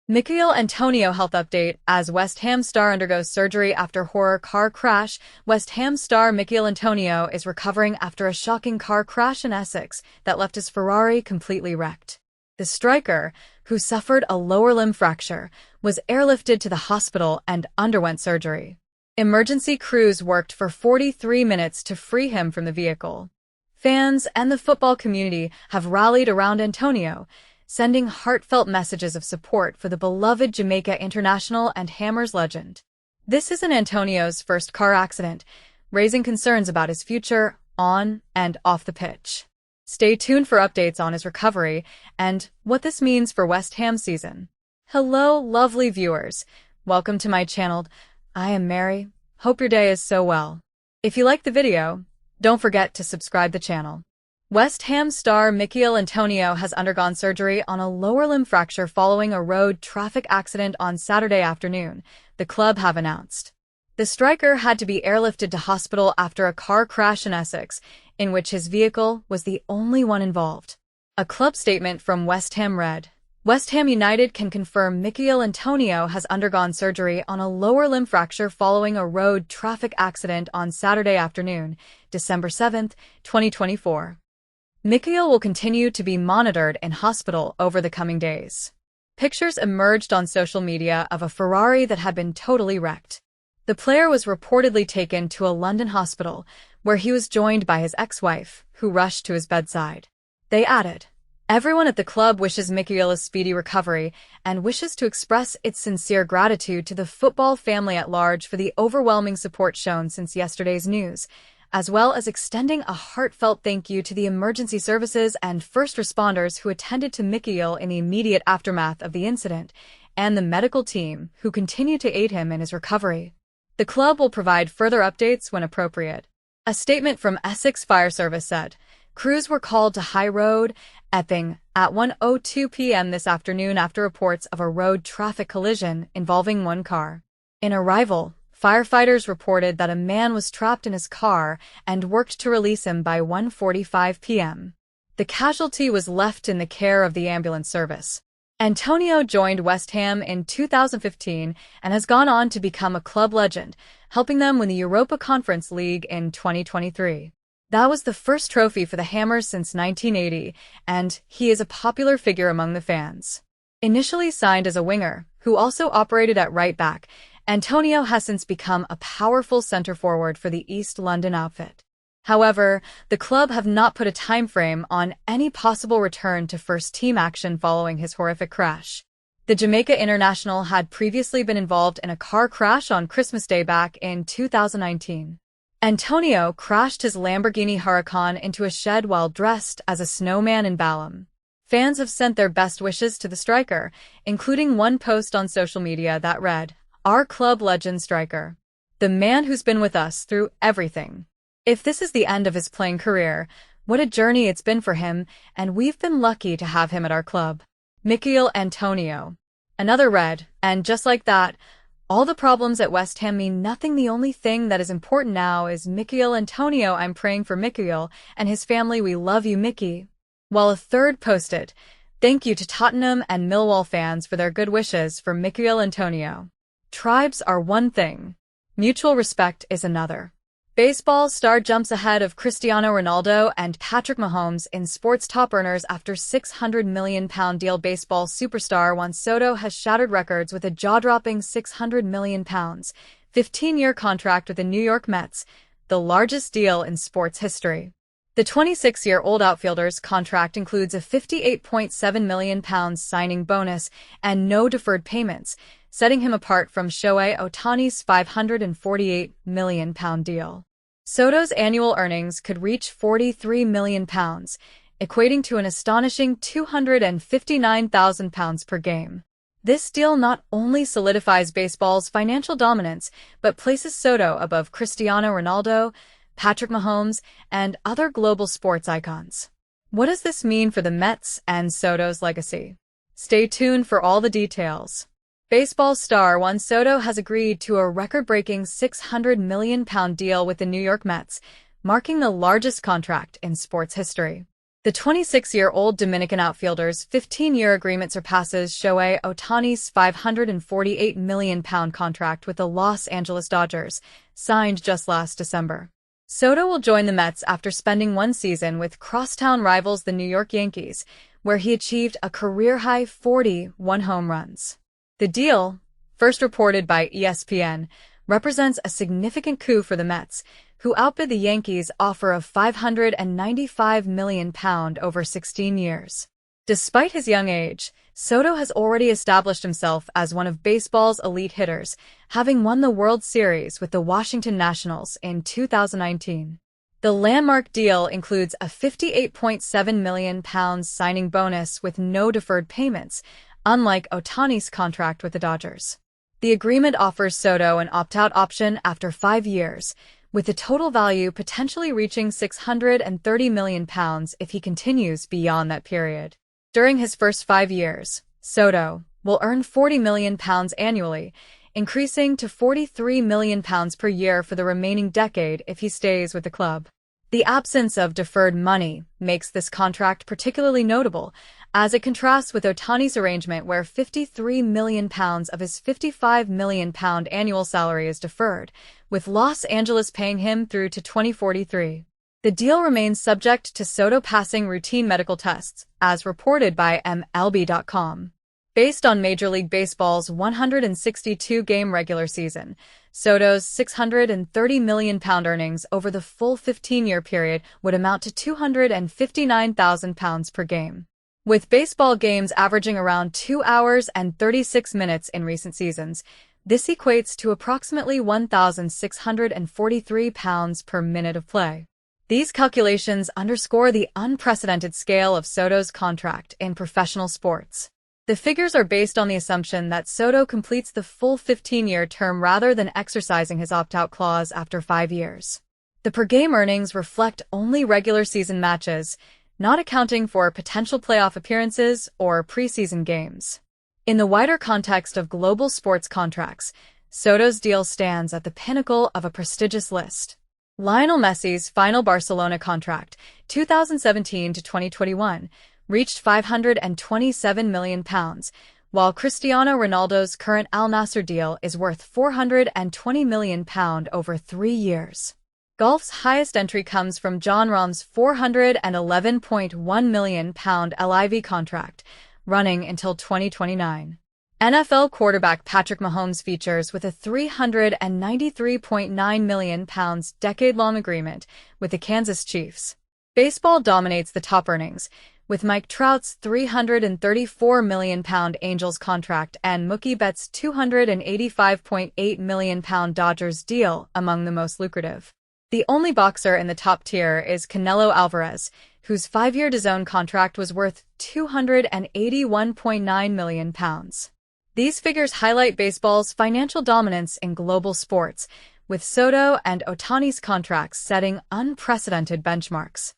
Michail Antonio health update as West Ham star undergoes surgery after horror car crash. West Ham star Michail Antonio is recovering after a shocking car crash in Essex that left his Ferrari completely wrecked. The striker, who suffered a lower limb fracture, was airlifted to the hospital and underwent surgery. Emergency crews worked for 43 minutes to free him from the vehicle. Fans and the football community have rallied around Antonio, sending heartfelt messages of support for the beloved Jamaica international and Hammers legend. This isn't Antonio's first car accident, raising concerns about his future on and off the pitch. Stay tuned for updates on his recovery and what this means for West Ham season. Hello, lovely viewers. Welcome to my channel. I am Mary. Hope your day is so well. If you liked the video, don't forget to subscribe the channel. West Ham star Michail Antonio has undergone surgery on a lower limb fracture following a road traffic accident on Saturday afternoon, the club have announced. The striker had to be airlifted to hospital after a car crash in Essex, in which his vehicle was the only one involved. A club statement from West Ham read, West Ham United can confirm Michail Antonio has undergone surgery on a lower limb fracture following a road traffic accident on Saturday afternoon, December 7, 2024. Michail will continue to be monitored in hospital over the coming days. Pictures emerged on social media of a Ferrari that had been totally wrecked. The player was reportedly taken to a London hospital, where he was joined by his ex-wife, who rushed to his bedside. They added, Everyone at the club wishes Michail a speedy recovery and wishes to express its sincere gratitude to the football family at large for the overwhelming support shown since yesterday's news, as well as extending a heartfelt thank you to the emergency services and first responders who attended to Michail in the immediate aftermath of the incident, and the medical team who continue to aid him in his recovery. The club will provide further updates when appropriate. A statement from Essex Fire Service said, Crews were called to High Road, Epping, at 1:02 p.m. this afternoon after reports of a road traffic collision involving one car. In arrival, firefighters reported that a man was trapped in his car and worked to release him by 1:45 p.m. The casualty was left in the care of the ambulance service. Antonio joined West Ham in 2015 and has gone on to become a club legend, helping them win the Europa Conference League in 2023. That was the first trophy for the Hammers since 1980, and he is a popular figure among the fans. Initially signed as a winger, who also operated at right back, Antonio has since become a powerful centre forward for the East London outfit. However, the club have not put a time frame on any possible return to first-team action following his horrific crash. The Jamaica international had previously been involved in a car crash on Christmas Day back in 2019. Antonio crashed his Lamborghini Huracan into a shed while dressed as a snowman in Balham. Fans have sent their best wishes to the striker, including one post on social media that read, Our club legend striker. The man who's been with us through everything. If this is the end of his playing career, what a journey it's been for him, and we've been lucky to have him at our club. Michail Antonio. Another read, and just like that, all the problems at West Ham mean nothing. The only thing that is important now is Michail Antonio. I'm praying for Michail and his family. We love you, Mickey. While a third posted, Thank you to Tottenham and Millwall fans for their good wishes for Michail Antonio. Tribes are one thing. Mutual respect is another. Baseball star jumps ahead of Cristiano Ronaldo and Patrick Mahomes in sports top earners after £600 million deal. Baseball superstar Juan Soto has shattered records with a jaw-dropping £600 million, 15-year contract with the New York Mets, the largest deal in sports history. The 26-year-old outfielder's contract includes a £58.7 million signing bonus and no deferred payments, setting him apart from Shohei Ohtani's £548 million deal. Soto's annual earnings could reach £43 million, equating to an astonishing £259,000 per game. This deal not only solidifies baseball's financial dominance, but places Soto above Cristiano Ronaldo, Patrick Mahomes, and other global sports icons. What does this mean for the Mets and Soto's legacy? Stay tuned for all the details. Baseball star Juan Soto has agreed to a record-breaking £600 million deal with the New York Mets, marking the largest contract in sports history. The 26-year-old Dominican outfielder's 15-year agreement surpasses Shohei Ohtani's £548 million contract with the Los Angeles Dodgers, signed just last December. Soto will join the Mets after spending one season with crosstown rivals the New York Yankees, where he achieved a career-high 41 home runs. The deal, first reported by ESPN, represents a significant coup for the Mets, who outbid the Yankees' offer of £595 million over 16 years. Despite his young age, Soto has already established himself as one of baseball's elite hitters, having won the World Series with the Washington Nationals in 2019. The landmark deal includes a £58.7 million signing bonus with no deferred payments, unlike Ohtani's contract with the Dodgers. The agreement offers Soto an opt-out option after 5 years, with the total value potentially reaching £630 million if he continues beyond that period. During his first 5 years, Soto will earn £40 million annually, increasing to £43 million per year for the remaining decade if he stays with the club. The absence of deferred money makes this contract particularly notable, as it contrasts with Ohtani's arrangement where £53 million of his £55 million annual salary is deferred, with Los Angeles paying him through to 2043. The deal remains subject to Soto passing routine medical tests, as reported by MLB.com. Based on Major League Baseball's 162-game regular season, Soto's £630 million earnings over the full 15-year period would amount to £259,000 per game. With baseball games averaging around 2 hours and 36 minutes in recent seasons, this equates to approximately £1,643 per minute of play. These calculations underscore the unprecedented scale of Soto's contract in professional sports. The figures are based on the assumption that Soto completes the full 15-year term rather than exercising his opt-out clause after 5 years. The per-game earnings reflect only regular season matches, not accounting for potential playoff appearances or preseason games. In the wider context of global sports contracts, Soto's deal stands at the pinnacle of a prestigious list. Lionel Messi's final Barcelona contract, 2017 to 2021, reached £527 million, while Cristiano Ronaldo's current Al Nassr deal is worth £420 million over 3 years. Golf's highest entry comes from Jon Rahm's £411.1 million LIV contract, running until 2029. NFL quarterback Patrick Mahomes features with a £393.9 million decade-long agreement with the Kansas Chiefs. Baseball dominates the top earnings, with Mike Trout's £334 million Angels contract and Mookie Betts' £285.8 million Dodgers deal among the most lucrative. The only boxer in the top tier is Canelo Alvarez, whose 5-year DAZN contract was worth £281.9 million. These figures highlight baseball's financial dominance in global sports, with Soto and Ohtani's contracts setting unprecedented benchmarks.